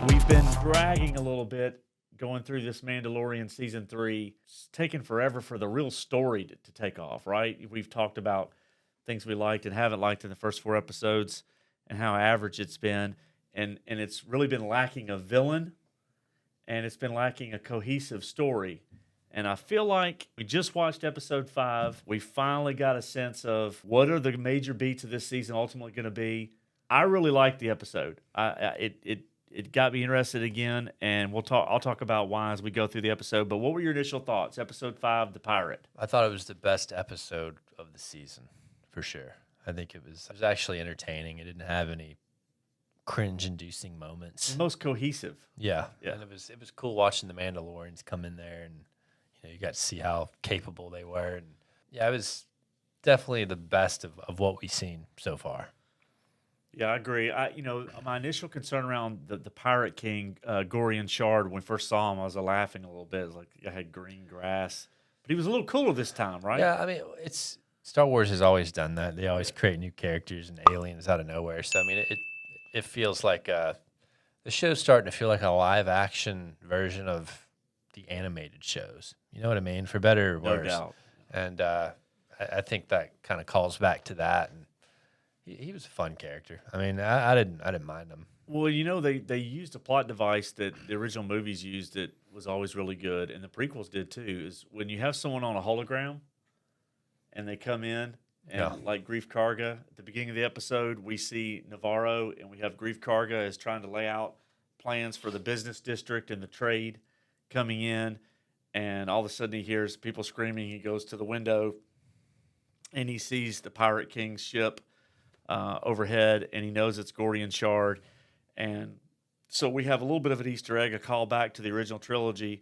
We've been dragging a little bit going through this Mandalorian season 3. It's taken forever for the real story to take off, right? We've talked about things we liked and haven't liked in the first 4 episodes and how average it's been. And it's really been lacking a villain and it's been lacking a cohesive story. And I feel like we just watched episode 5. We finally got a sense of what are the major beats of this season ultimately going to be. I really liked the episode. It got me interested again, and I'll talk about why as we go through the episode. But what were your initial thoughts? Episode 5, The Pirate. I thought it was the best episode of the season, for sure. I think it was actually entertaining. It didn't have any cringe-inducing moments. The most cohesive. Yeah. And it was cool watching the Mandalorians come in there, and you got to see how capable they were. And yeah, it was definitely the best of what we've seen so far. Yeah, I agree. My initial concern around the Pirate King, Gorian Shard, when we first saw him, I was laughing a little bit. It was like I had green grass. But he was a little cooler this time, right? Yeah, I mean, Star Wars has always done that. They always create new characters and aliens out of nowhere. So, I mean, it feels like the show's starting to feel like a live-action version of the animated shows. You know what I mean? For better or worse. No doubt. And I think that kind of calls back to that. And he was a fun character. I mean, I didn't mind him. Well, they used a plot device that the original movies used that was always really good, and the prequels did too, is when you have someone on a hologram and they come in, and like Grief Karga, at the beginning of the episode, we see Navarro, and we have Grief Karga as trying to lay out plans for the business district and the trade coming in, and all of a sudden he hears people screaming. He goes to the window, and he sees the Pirate King's ship overhead, and he knows it's Gorian Shard. And so we have a little bit of an Easter egg, a call back to the original trilogy.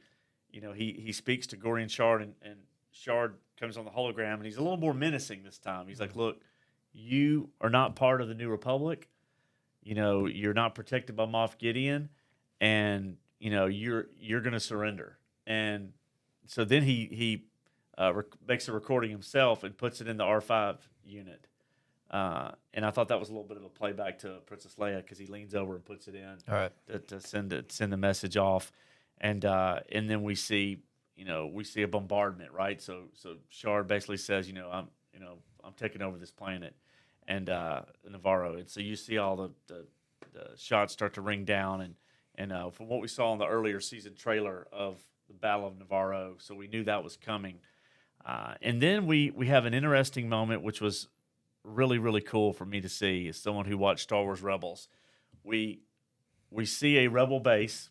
He speaks to Gorian Shard, and Shard comes on the hologram, and he's a little more menacing this time. He's like, look, you are not part of the New Republic. You're not protected by Moff Gideon, and, you're going to surrender. And so then he makes a recording himself and puts it in the R5 unit. And I thought that was a little bit of a playback to Princess Leia because he leans over and puts it in to send the message off, and then we see a bombardment, right? So Shard basically says, I'm taking over this planet, and Navarro, and so you see all the shots start to ring down, and from what we saw in the earlier season trailer of the Battle of Navarro, so we knew that was coming, and then we have an interesting moment which was really, really cool for me to see as someone who watched Star Wars Rebels. We see a Rebel base,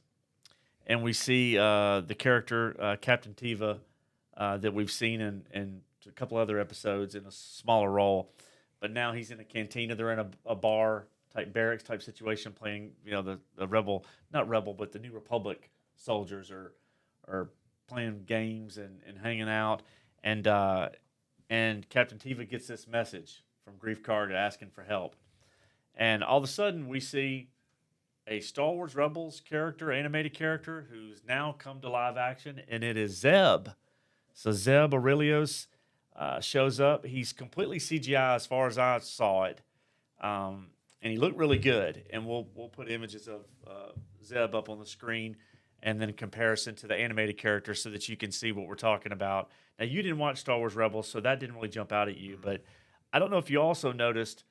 and we see the character Captain Teva that we've seen in a couple other episodes in a smaller role, but now he's in a cantina. They're in a bar type barracks type situation, playing the Rebel, not Rebel, but the New Republic soldiers are playing games and hanging out, and Captain Teva gets this message from Grief Karga asking for help. And all of a sudden, we see a Star Wars Rebels character, animated character, who's now come to live action, and it is Zeb. So Zeb Aurelios shows up. He's completely CGI as far as I saw it, and he looked really good. And we'll put images of Zeb up on the screen, and then a comparison to the animated character so that you can see what we're talking about. Now, you didn't watch Star Wars Rebels, so that didn't really jump out at you, but I don't know if you also noticed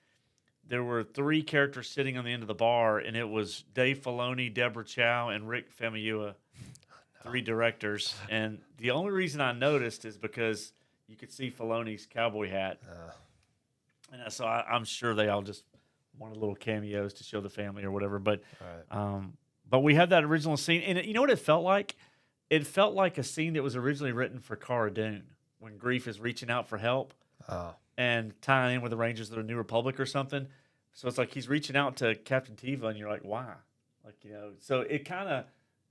there were 3 characters sitting on the end of the bar, and it was Dave Filoni, Deborah Chow, and Rick Famuyiwa, 3 directors. And the only reason I noticed is because you could see Filoni's cowboy hat. And so I'm sure they all just wanted little cameos to show the family or whatever. But we had that original scene. And you know what it felt like? It felt like a scene that was originally written for Cara Dune when Grief is reaching out for help. Oh. And tying in with the Rangers of the New Republic or something. So it's like he's reaching out to Captain Teva, and you're like, why? So it kind of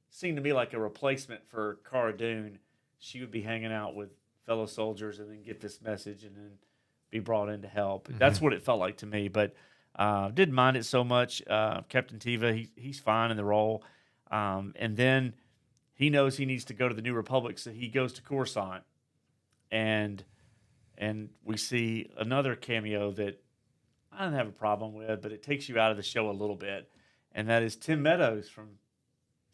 seemed to me like a replacement for Cara Dune. She would be hanging out with fellow soldiers and then get this message and then be brought in to help. Mm-hmm. That's what it felt like to me, but didn't mind it so much. Captain Teva, he's fine in the role. And then he knows he needs to go to the New Republic, so he goes to Coruscant. And we see another cameo that I don't have a problem with, but it takes you out of the show a little bit. And that is Tim Meadows from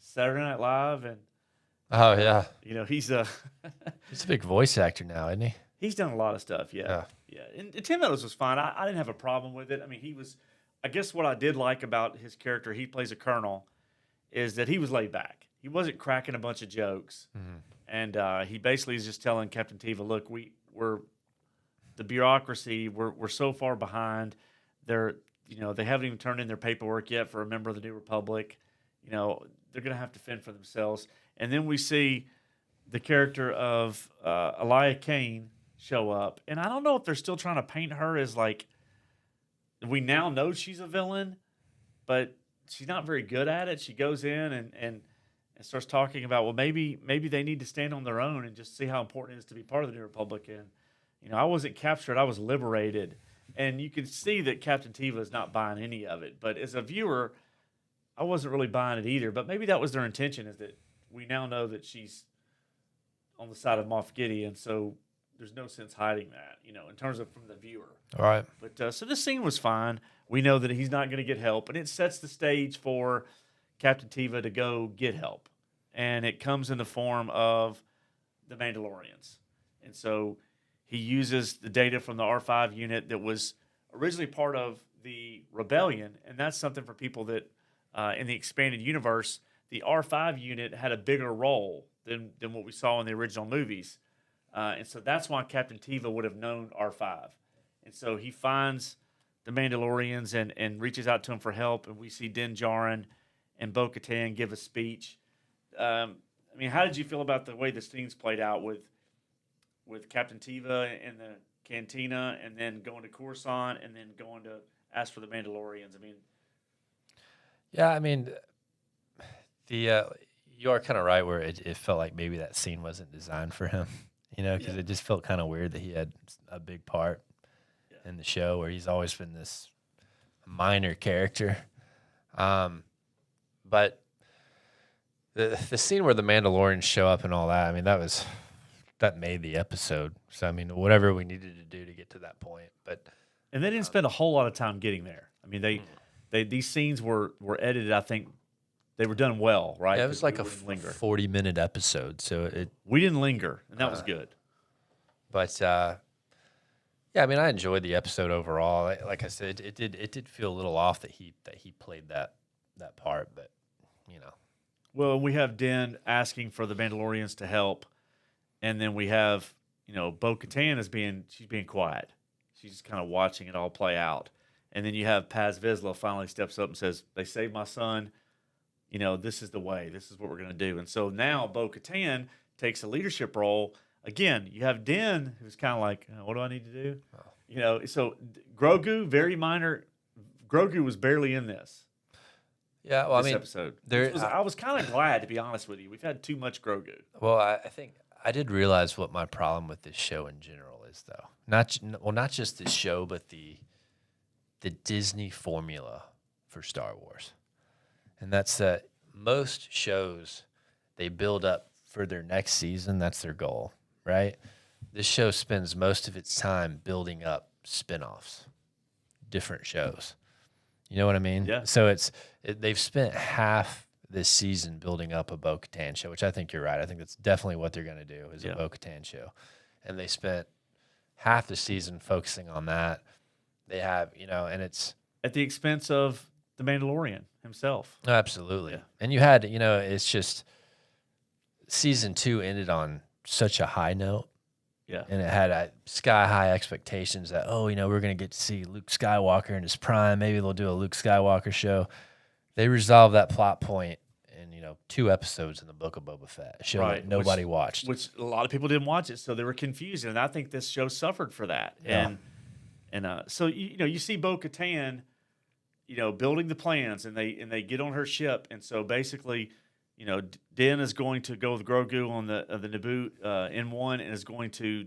Saturday Night Live, and Oh yeah, he's he's a big voice actor now, isn't he? he's done a lot of stuff. Yeah. And Tim Meadows was fine. I didn't have a problem with it. I mean, he was. I guess what I did like about his character, he plays a colonel, is that he was laid back. He wasn't cracking a bunch of jokes, and he basically is just telling Captain Teva, "Look, we're the bureaucracy. We're so far behind. They haven't even turned in their paperwork yet for a member of the New Republic. They're going to have to fend for themselves." And then we see the character of Elia Kane show up, and I don't know if they're still trying to paint her as like, we now know she's a villain, but she's not very good at it. She goes in and starts talking about, well, maybe they need to stand on their own and just see how important it is to be part of the New Republic. And I wasn't captured; I was liberated. And you can see that Captain Teva is not buying any of it. But as a viewer, I wasn't really buying it either. But maybe that was their intention, is that we now know that she's on the side of Moff Gideon, so there's no sense hiding that, in terms of from the viewer. All right. But so this scene was fine. We know that he's not going to get help, and it sets the stage for Captain Teva to go get help. And it comes in the form of the Mandalorians. And so he uses the data from the R5 unit that was originally part of the Rebellion, and that's something for people that in the expanded universe, the R5 unit had a bigger role than what we saw in the original movies. And so that's why Captain Teva would have known R5. And so he finds the Mandalorians and reaches out to them for help, and we see Din Djarin and Bo Katan give a speech. How did you feel about the way the scenes played out with Captain Teva in the cantina, and then going to Coruscant, and then going to ask for the Mandalorians? You are kind of right where it felt like maybe that scene wasn't designed for him, because it just felt kind of weird that he had a big part in the show where he's always been this minor character. But the scene where the Mandalorians show up and all that, that made the episode. So, whatever we needed to do to get to that point. And they didn't spend a whole lot of time getting there. These scenes were edited, I think. They were done well, right? Yeah, it was like a 40-minute episode, so we didn't linger, and that was good. But I enjoyed the episode overall. Like I said, it did feel a little off that he played that part, but Well, we have Din asking for the Mandalorians to help, and then we have Bo Katan she's being quiet. She's just kind of watching it all play out, and then you have Paz Vizsla finally steps up and says, "They saved my son. This is the way. This is what we're going to do." And so now Bo Katan takes a leadership role. Again, you have Din, who's kind of like, what do I need to do? Oh. So Grogu, very minor. Grogu was barely in this. Yeah, well, this episode. I was kind of glad, to be honest with you. We've had too much Grogu. Well, I think I did realize what my problem with this show in general is, though. Not just this show, but the Disney formula for Star Wars. And that's that most shows, they build up for their next season. That's their goal, right? This show spends most of its time building up spinoffs, different shows. You know what I mean? Yeah. So they've spent half this season building up a Bo Katan show, which I think you're right. I think that's definitely what they're going to do is a Bo Katan show. And they spent half the season focusing on that. They have, and it's at the expense of the Mandalorian himself. Absolutely. Yeah. And you had, it's just season 2 ended on such a high note. Yeah. And it had sky high expectations that, we're going to get to see Luke Skywalker in his prime. Maybe they'll do a Luke Skywalker show. They resolved that plot point in, 2 episodes in the Book of Boba Fett. A show that nobody watched. Which a lot of people didn't watch it, so they were confused. And I think this show suffered for that. Yeah. And so, you see Bo Katan, building the plans, and they get on her ship, and so basically, Din is going to go with Grogu on the Naboo N1, and is going to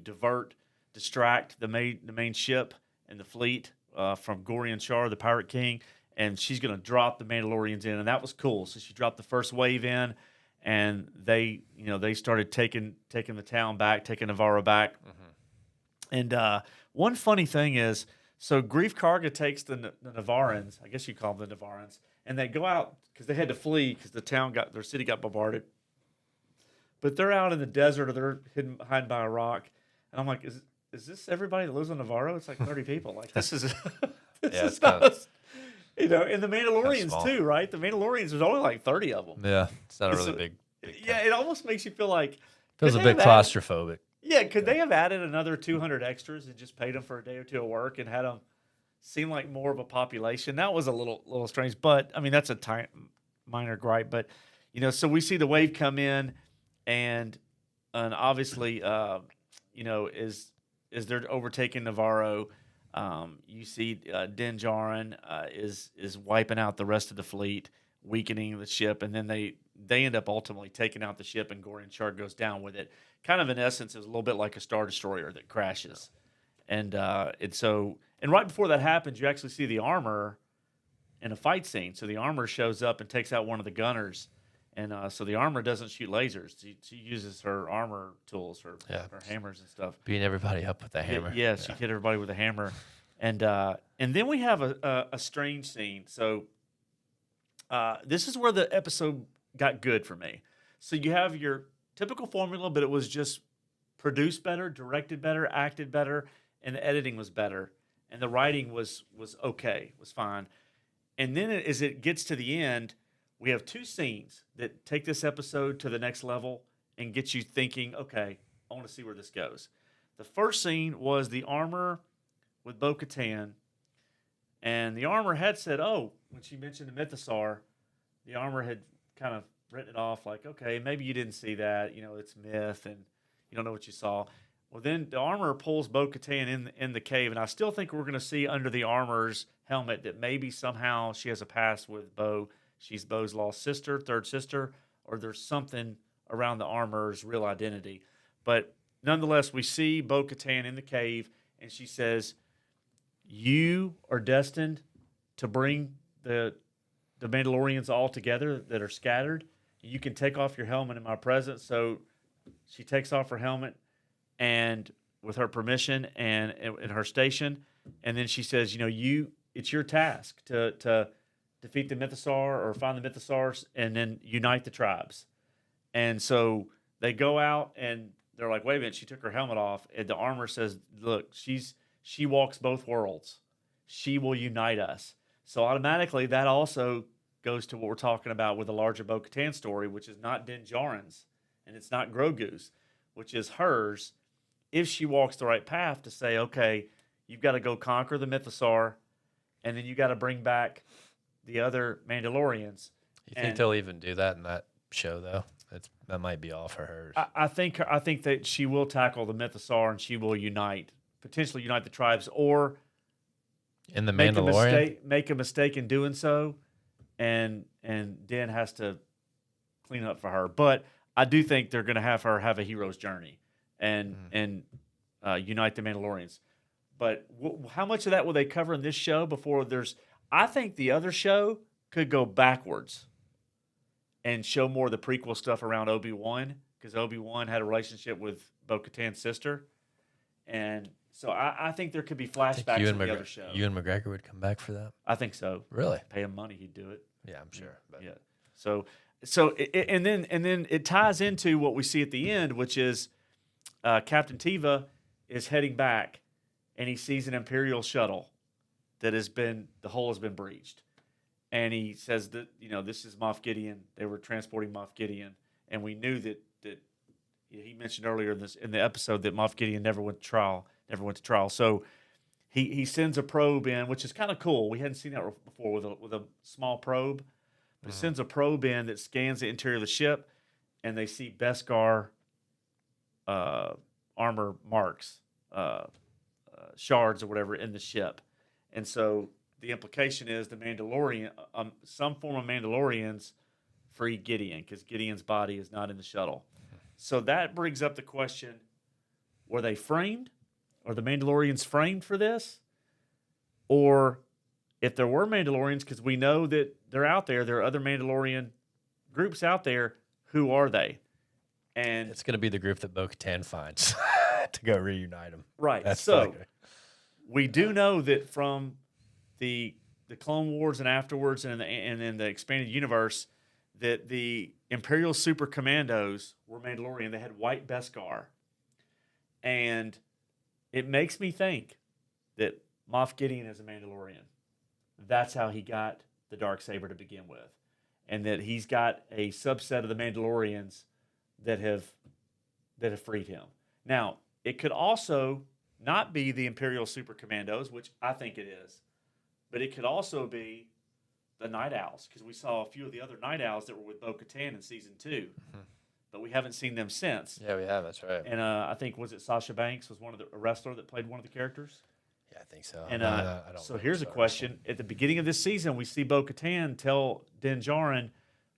distract the main ship and the fleet from Gorian Shar, the Pirate King, and she's going to drop the Mandalorians in, and that was cool. So she dropped the first wave in, and they started taking the town back, taking Navarro back, and one funny thing is. So Grief Karga takes the Navarrans, I guess you call them the Navarrans, and they go out because they had to flee because their city got bombarded. But they're out in the desert or they're hidden behind by a rock, and I'm like, is this everybody that lives on Navarro? It's like 30 people. Like this is it's kind of, and the Mandalorians too, right? The Mandalorians, there's only like 30 of them. Yeah, it's not a really big yeah, it almost makes you feel like feels a bit claustrophobic. Could they have added another 200 extras and just paid them for a day or two of work and had them seem like more of a population? That was a little strange, but I mean that's a minor gripe. But so we see the wave come in, and obviously, as they're overtaking Navarro, you see Din Djarin is wiping out the rest of the fleet, weakening the ship, and then they end up ultimately taking out the ship, and Gorian Shard goes down with it. Kind of in essence, it was a little bit like a Star Destroyer that crashes, and right before that happens, you actually see the armor in a fight scene. So the armor shows up and takes out one of the gunners, and so the armor doesn't shoot lasers. She uses her armor tools, her hammers and stuff, beating everybody up with the hammer. Yeah, she hit everybody with a hammer, and then we have a strange scene. So this is where the episode got good for me. So you have your typical formula, but it was just produced better, directed better, acted better, and the editing was better, and the writing was okay, was fine. And then as it gets to the end, we have two scenes that take this episode to the next level and get you thinking, okay, I want to see where this goes. The first scene was the armor with Bo Katan, and the armor had said, when she mentioned the Mythosaur, the armor had kind of written it off like, okay, maybe you didn't see that, it's myth and you don't know what you saw. Well, then the armor pulls Bo Katan in the cave, and I still think we're going to see under the armor's helmet that maybe somehow she has a past with Bo. She's Bo's lost sister, third sister, or there's something around the armor's real identity. But nonetheless, we see Bo Katan in the cave, and she says, you are destined to bring the Mandalorians all together that are scattered. You can take off your helmet in my presence. So she takes off her helmet, and with her permission and in her station, and then she says, it's your task to defeat the Mythosaur or find the Mythosaurs and then unite the tribes. And so they go out and they're like, wait a minute, she took her helmet off. And the armor says, look, she walks both worlds. She will unite us. So automatically that also goes to what we're talking about with the larger Bo Katan story, which is not Din Djarin's and it's not Grogu's, which is hers. If she walks the right path to say, okay, you've got to go conquer the Mythosaur, and then you got to bring back the other Mandalorians. You think they'll even do that in that show, though? That might be all for hers. I think that she will tackle the Mythosaur and she will potentially unite the tribes, or in the Mandalorian, make a mistake in doing so, and Din has to clean up for her. But I do think they're going to have her have a hero's journey and unite the Mandalorians. But how much of that will they cover in this show before there's? I think the other show could go backwards and show more of the prequel stuff around Obi-Wan, because Obi-Wan had a relationship with Bo Katan's sister, and so I think there could be flashbacks in the other show. Ewan McGregor would come back for that. I think so. Really? Pay him money, he'd do it. Yeah, I'm sure. But. Yeah. So and then it ties into what we see at the end, which is Captain Teva is heading back, and he sees an Imperial shuttle that the hull has been breached, and he says that this is Moff Gideon. They were transporting Moff Gideon, and we knew that he mentioned earlier in the episode that Moff Gideon never went to trial. So he sends a probe in, which is kind of cool. We hadn't seen that before with a small probe. But he sends a probe in that scans the interior of the ship, and they see Beskar armor marks, shards or whatever in the ship. And so the implication is the Mandalorian, some form of Mandalorians free Gideon, because Gideon's body is not in the shuttle. So that brings up the question, were they framed? Are the Mandalorians framed for this? Or if there were Mandalorians, because we know that they're out there are other Mandalorian groups out there, who are they? And it's going to be the group that Bo Katan finds to go reunite them. Right. We do know that from the the Clone Wars and afterwards, and in the expanded universe, that the Imperial Super Commandos were Mandalorian. They had white Beskar, and it makes me think that Moff Gideon is a Mandalorian. That's how he got the Darksaber to begin with, and that he's got a subset of the Mandalorians that have freed him. Now, it could also not be the Imperial Super Commandos, which I think it is, but it could also be the Night Owls, because we saw a few of the other Night Owls that were with Bo Katan in season 2, mm-hmm. but we haven't seen them since. Yeah, we have. That's right. And I think, was it Sasha Banks was a wrestler that played one of the characters? Yeah, I think so. And so here's a question: wrestling. At the beginning of this season, we see Bo Katan tell Din Djarin,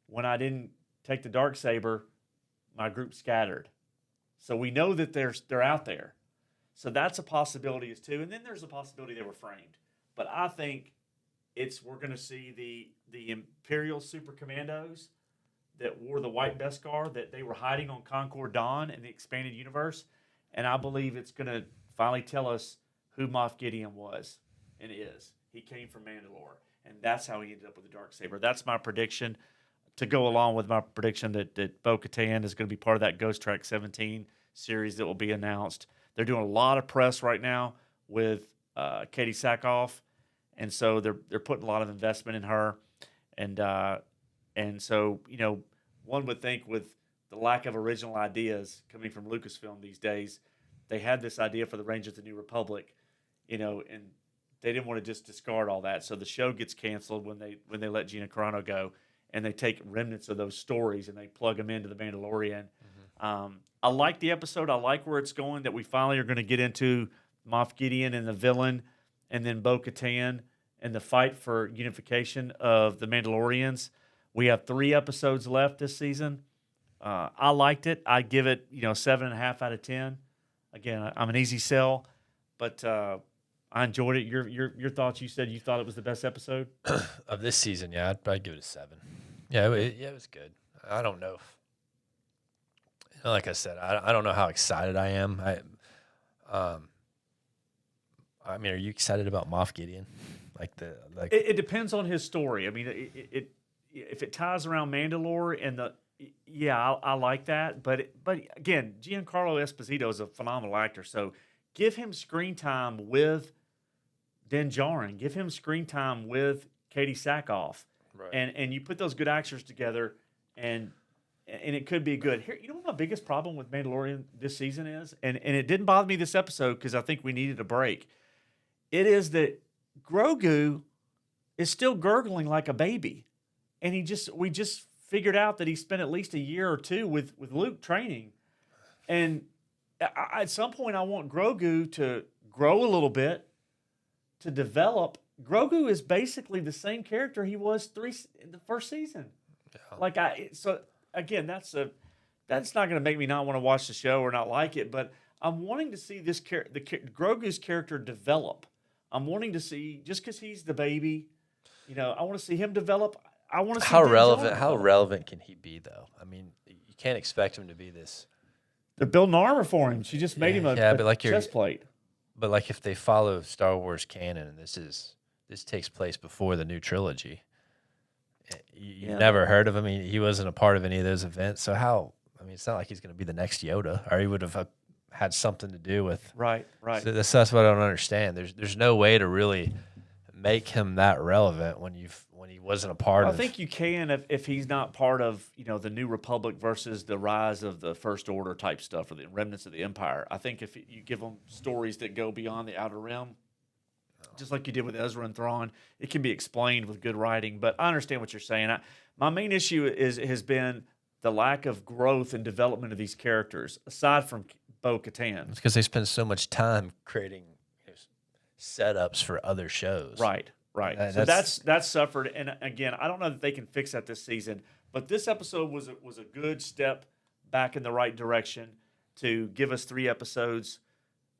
"When I didn't take the Darksaber, my group scattered." So we know that they're out there. So that's a possibility as too. And then there's a possibility they were framed. But I think we're going to see the Imperial Super Commandos that wore the white Beskar, that they were hiding on Concord Dawn in the expanded universe. And I believe it's going to finally tell us who Moff Gideon was and is. He came from Mandalore. And that's how he ended up with the Darksaber. That's my prediction, to go along with my prediction that Bo Katan is going to be part of that Ghost Track 17 series that will be announced. They're doing a lot of press right now with Katie Sackhoff, and so they're putting a lot of investment in her, and so one would think with the lack of original ideas coming from Lucasfilm these days, they had this idea for the Rangers of the New Republic, and they didn't want to just discard all that, so the show gets canceled when they let Gina Carano go, and they take remnants of those stories and they plug them into the Mandalorian. Mm-hmm. I like the episode. I like where it's going, that we finally are going to get into Moff Gideon and the villain, and then Bo Katan and the fight for unification of the Mandalorians. We have 3 episodes left this season. I liked it. I give it 7.5 out of 10. Again, I'm an easy sell, but I enjoyed it. Your thoughts? You said you thought it was the best episode of this season. Yeah, I'd probably give it a 7. Yeah, it was good. I don't know. Like I said, I don't know how excited I am. I mean, are you excited about Moff Gideon? It depends on his story. I mean, if it ties around Mandalore and I like that. But again, Giancarlo Esposito is a phenomenal actor. So give him screen time with Din Djarin. Give him screen time with Katie Sackhoff. Right. And you put those good actors together, and it could be good. Here, what my biggest problem with Mandalorian this season is, and it didn't bother me this episode because I think we needed a break. It is that Grogu is still gurgling like a baby, and we just figured out that he spent at least a year or 2 with Luke training, and at some point I want Grogu to grow a little bit, to develop. Grogu is basically the same character he was in the first season. Yeah. Again, that's not going to make me not want to watch the show or not like it, but I'm wanting to see Grogu's character develop. I'm wanting to see, just because he's the baby, I want to see him develop. I want to see how relevant can he be, though? I mean, you can't expect him to be this. They're building armor for him. She just made him a chest plate. But if they follow Star Wars canon, and this takes place before the new trilogy. You never heard of him. He wasn't a part of any of those events. So how? It's not like he's going to be the next Yoda, or he would have had something to do with. Right. So that's what I don't understand. There's no way to really make him that relevant when he wasn't a part of. I think you can if he's not part of the New Republic versus the rise of the First Order type stuff, or the remnants of the Empire. I think if you give them stories that go beyond the Outer Rim, just like you did with Ezra and Thrawn, it can be explained with good writing. But I understand what you're saying. My main issue has been the lack of growth and development of these characters, aside from Bo Katan. It's because they spend so much time creating setups for other shows. Right. So that's suffered. And again, I don't know that they can fix that this season. But this episode was a good step back in the right direction to give us 3 episodes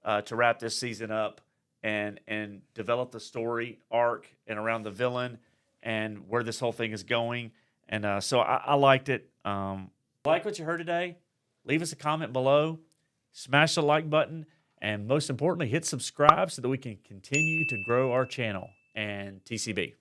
to wrap this season up. And develop the story arc and around the villain and where this whole thing is going. And so I liked it. Like what you heard today, leave us a comment below, smash the like button, and most importantly, hit subscribe so that we can continue to grow our channel. and TCB.